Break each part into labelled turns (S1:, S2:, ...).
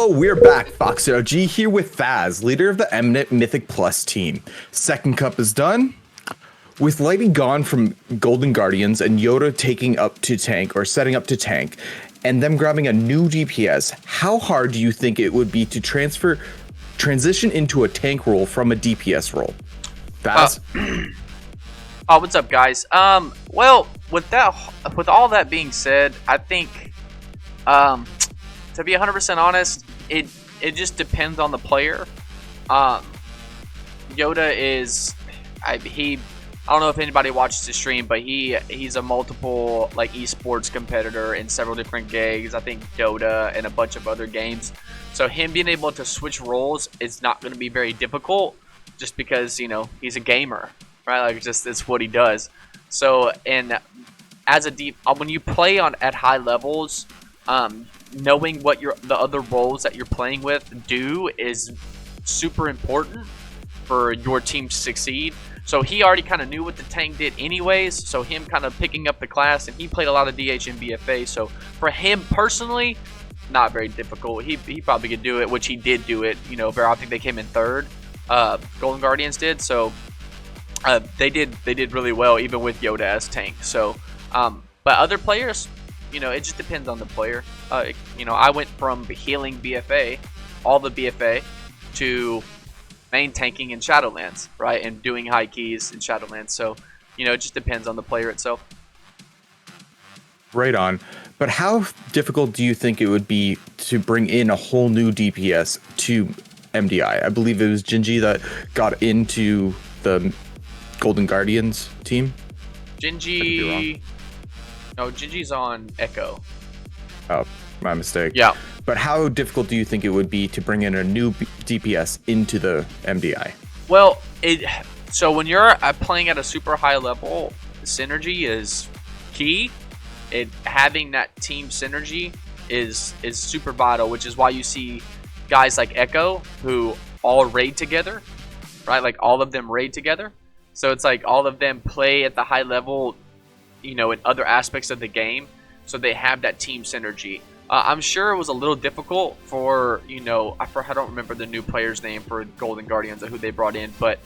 S1: Hello, we're back. Fox OG here with Faz, leader of the Eminent Mythic Plus team. Second cup is done. With Lighty gone from Golden Guardians and Yoda taking up to tank or setting up to tank, and them grabbing a new DPS, how hard do you think it would be to transition into a tank role from a DPS role? Faz?
S2: Oh, what's up, guys? Well, with all that being said, I think, to be 100% honest, it just depends on the player. Yoda is, I don't know if anybody watches the stream, but he's a multiple like esports competitor in several different gigs. I think Dota and a bunch of other games. So him being able to switch roles is not going to be very difficult, just because he's a gamer, right? Like it's what he does. So and as a deep when you play at high levels, knowing what the other roles that you're playing with do is super important for your team to succeed. So he already kind of knew what the tank did anyways, so him kind of picking up the class, and he played a lot of DH and BFA, so for him personally, not very difficult. He probably could do it, which he did do it, very often. They came in third, Golden Guardians did, so they did really well even with Yoda as tank. So but other players, it just depends on the player. I went from healing BFA, all the BFA, to main tanking in Shadowlands, right, and doing high keys in Shadowlands. So, it just depends on the player itself.
S1: Right on. But how difficult do you think it would be to bring in a whole new DPS to MDI? I believe it was Jinji that got into the Golden Guardians team.
S2: Jinji's on Echo.
S1: Oh, my mistake.
S2: Yeah.
S1: But how difficult do you think it would be to bring in a new DPS into the MDI?
S2: Well, so when you're playing at a super high level, synergy is key. Having that team synergy is super vital, which is why you see guys like Echo who all raid together, right? Like all of them raid together. So it's like all of them play at the high level, in other aspects of the game. So they have that team synergy. I'm sure it was a little difficult for, I don't remember the new player's name for Golden Guardians or who they brought in, but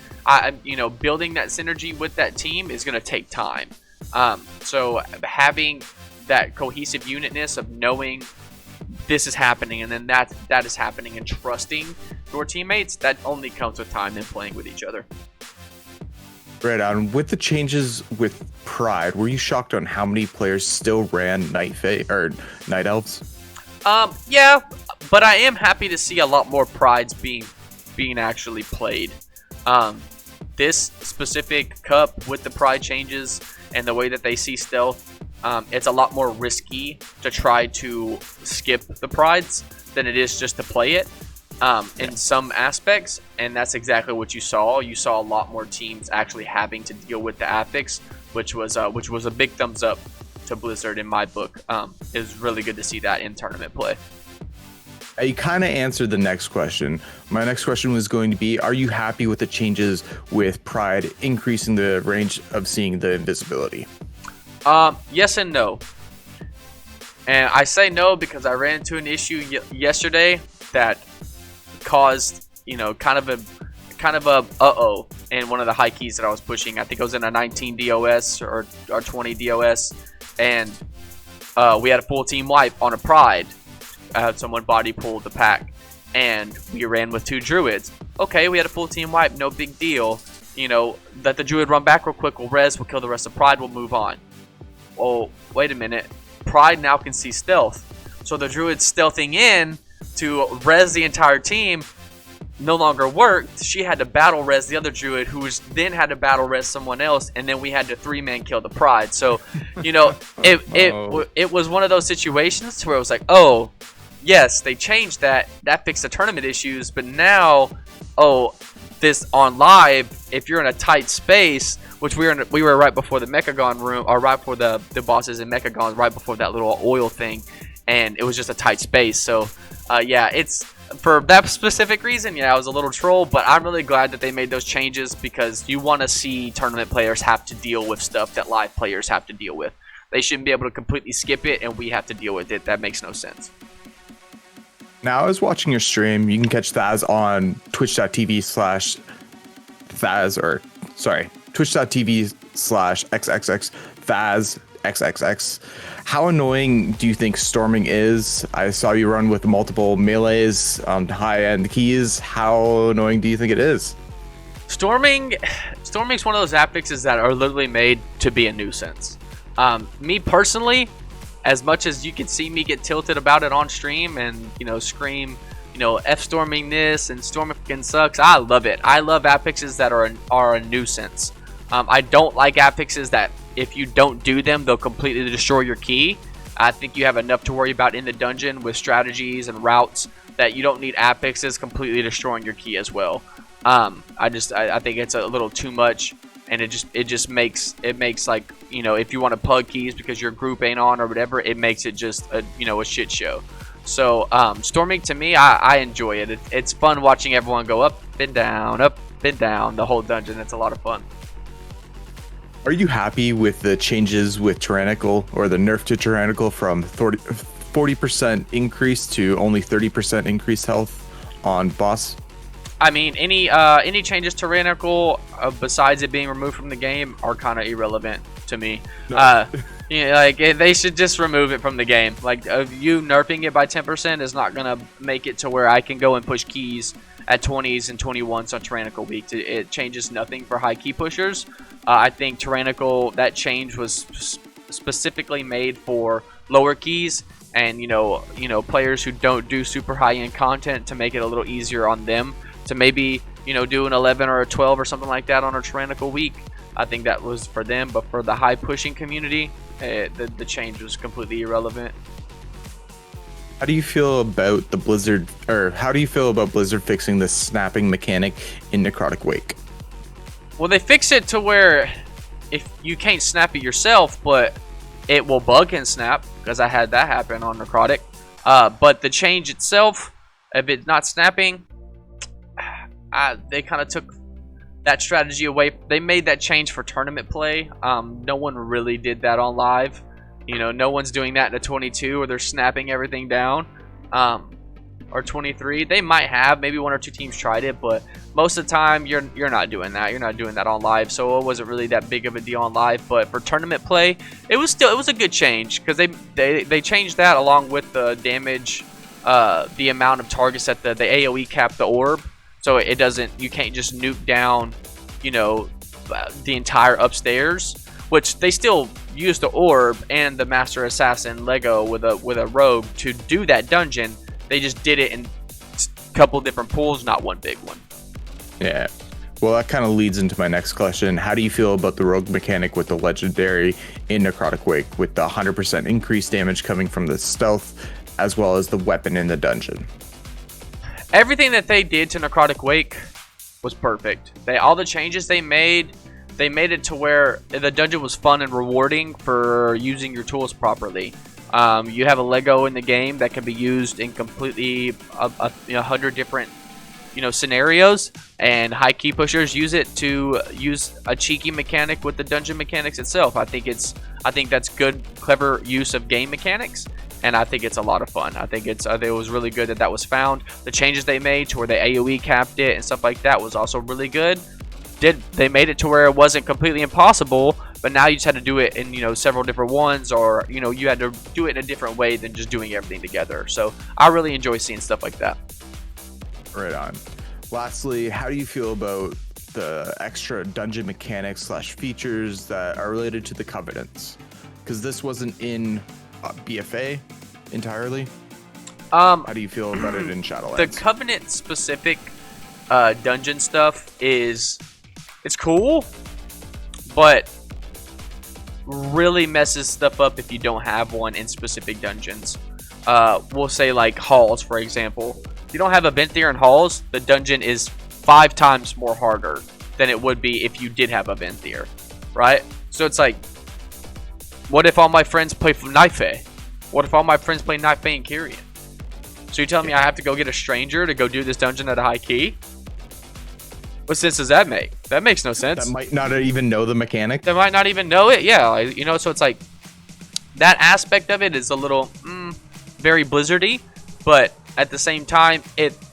S2: building that synergy with that team is going to take time. So having that cohesive unitness of knowing this is happening and then that is happening and trusting your teammates, that only comes with time and playing with each other.
S1: Right on. With the changes with Pride, were you shocked on how many players still ran Night Elves?
S2: Yeah, but I am happy to see a lot more Prides being actually played. This specific cup with the Pride changes and the way that they see stealth, it's a lot more risky to try to skip the Prides than it is just to play it. In some aspects, and that's exactly what you saw. You saw a lot more teams actually having to deal with the affix, which was a big thumbs up to Blizzard in my book. It was really good to see that in tournament play.
S1: You kind of answered the next question. My next question was going to be, are you happy with the changes with Pride increasing the range of seeing the invisibility?
S2: Yes and no. And I say no because I ran into an issue yesterday that caused kind of a uh-oh in one of the high keys that I was pushing. I think it was in a 19 DOS or 20 DOS, and we had a full team wipe on a Pride. I had someone body pull the pack, and we ran with 2 druids. Okay, we had a full team wipe, no big deal. Let the druid run back real quick, we'll res, we'll kill the rest of Pride, we'll move on. Oh, wait a minute. Pride now can see stealth, so the druid stealthing in to res the entire team no longer worked. She had to battle res the other druid, who then had to battle res someone else, and then we had to 3-man kill the Pride. So, it was one of those situations where it was like, oh, yes, they changed that fixed the tournament issues, but now, this on live, if you're in a tight space, which we were right before the Mechagon room, or right before the bosses in Mechagon, right before that little oil thing, and it was just a tight space. So yeah, it's for that specific reason. Yeah, I was a little troll, but I'm really glad that they made those changes, because you want to see tournament players have to deal with stuff that live players have to deal with. They shouldn't be able to completely skip it and we have to deal with it. That makes no sense.
S1: Now, I was watching your stream. You can catch Thaz on twitch.tv/Thaz, or sorry, twitch.tv/XXX Thaz XXX. How annoying do you think storming is? I saw you run with multiple melees on high-end keys. How annoying do you think it is?
S2: Storming's one of those app fixes that are literally made to be a nuisance. Me personally, as much as you can see me get tilted about it on stream and, you know, scream, you know, F storming this and storming fucking sucks, I love it. I love app fixes that are a nuisance. I don't like app fixes that if you don't do them, they'll completely destroy your key. I think you have enough to worry about in the dungeon with strategies and routes that you don't need app fixes completely destroying your key as well. I think it's a little too much. And it just makes like, you know, if you want to plug keys because your group ain't on or whatever, it makes it just a shit show. So storming, to me, I enjoy it. It's fun watching everyone go up and down the whole dungeon. It's a lot of fun.
S1: Are you happy with the changes with Tyrannical, or the nerf to Tyrannical from 40% increase to only 30% increased health on boss?
S2: I mean, any changes to Tyrannical besides it being removed from the game are kind of irrelevant to me.
S1: No.
S2: You know, like they should just remove it from the game. Like you nerfing it by 10% is not gonna make it to where I can go and push keys at 20s and 21s on Tyrannical week. It changes nothing for high key pushers. I think Tyrannical, that change was specifically made for lower keys and you know players who don't do super high end content, to make it a little easier on them to maybe, you know, do an 11 or a 12 or something like that on a Tyrannical week. I think that was for them, but for the high pushing community, the change was completely irrelevant.
S1: How do you feel about Blizzard fixing the snapping mechanic in Necrotic Wake?
S2: Well, they fix it to where if you can't snap it yourself, but it will bug and snap, because I had that happen on Necrotic. But the change itself, if it's not snapping, they kind of took that strategy away. They made that change for tournament play. No one really did that on live. You know, no one's doing that in a 22 where they're snapping everything down. Or 23. They might have. Maybe one or two teams tried it, but most of the time you're not doing that. You're not doing that on live, so it wasn't really that big of a deal on live. But for tournament play, it was a good change, because they changed that along with the damage, the amount of targets that the AoE cap the orb. So it doesn't, you can't just nuke down, you know, the entire upstairs, which they still use the orb and the Master Assassin Lego with a rogue to do that dungeon. They just did it in a couple different pools, not one big one.
S1: Yeah. Well, that kind of leads into my next question. How do you feel about the rogue mechanic with the legendary in Necrotic Wake, with the 100% increased damage coming from the stealth as well as the weapon in the dungeon?
S2: Everything that they did to Necrotic Wake was perfect. All the changes they made it to where the dungeon was fun and rewarding for using your tools properly. You have a Lego in the game that can be used in completely 100 different, you know, scenarios, and high key pushers use it to use a cheeky mechanic with the dungeon mechanics itself. I think that's good, clever use of game mechanics. And I think it's a lot of fun. I think it was really good that was found. The changes they made to where they AoE capped it and stuff like that was also really good. They made it to where it wasn't completely impossible, but now you just had to do it in, you know, several different ones, or, you know, you had to do it in a different way than just doing everything together. So I really enjoy seeing stuff like that.
S1: Right on. Lastly, how do you feel about the extra dungeon mechanics / features that are related to the Covenants? Because this wasn't in BFA entirely. How do you feel about it in Shadowlands?
S2: The Covenant specific dungeon stuff it's cool, but really messes stuff up if you don't have one in specific dungeons. We'll say like halls, for example. If you don't have a Venthyr in halls, the dungeon is 5 times more harder than it would be if you did have a Venthyr, right? So it's like, what if all my friends play Knife? What if all my friends play Knife and Kyrian? So you're telling me I have to go get a stranger to go do this dungeon at a high key? What sense does that make? That makes no sense.
S1: That might not even know the mechanic.
S2: They might not even know it. Yeah, you know, so it's like that aspect of it is a little very Blizzardy, but at the same time,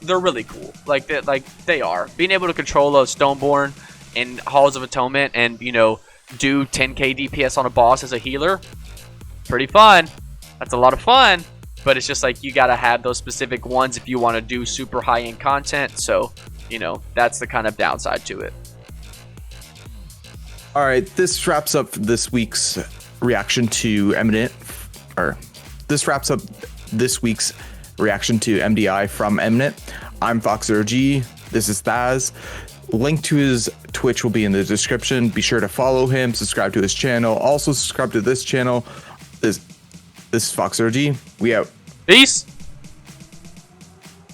S2: they're really cool. Like they are. Being able to control a Stoneborn in Halls of Atonement and, you know, do 10k DPS on a boss as a healer, pretty fun. That's a lot of fun. But it's just like you gotta have those specific ones if you want to do super high-end content. So, you know, that's the kind of downside to it.
S1: All right, this wraps up this week's reaction to Eminent, or this wraps up this week's reaction to MDI from Eminent. I'm FoxRG. This is Thaz. Link to his Twitch will be in the description. Be sure to follow him, subscribe to his channel. Also subscribe to this channel. This is FoxRG. We out.
S2: Peace.